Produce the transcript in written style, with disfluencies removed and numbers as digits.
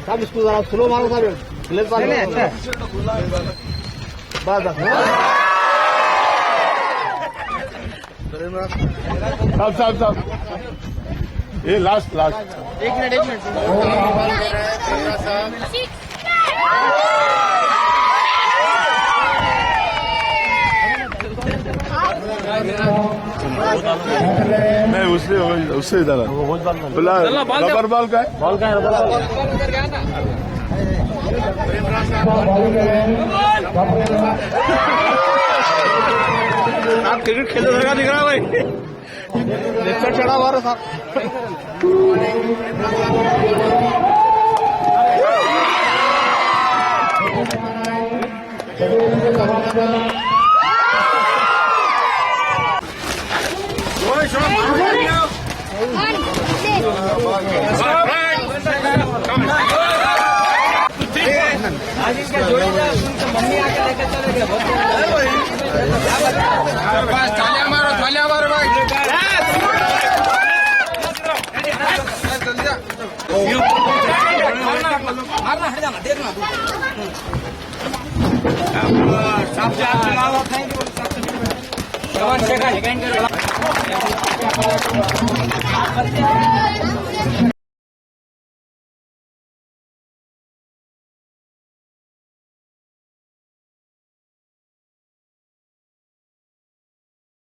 साहब इसको जरा स्लो मारो साहब, बस साहब ये लास्ट एक मिनट नहीं उससे इधर बोला रबर बॉल का है आप क्रिकेट खेलते लगा दिख रहा है भाई, लेफ्ट चढ़ा हुआ साहब। थालियां मारो भाई।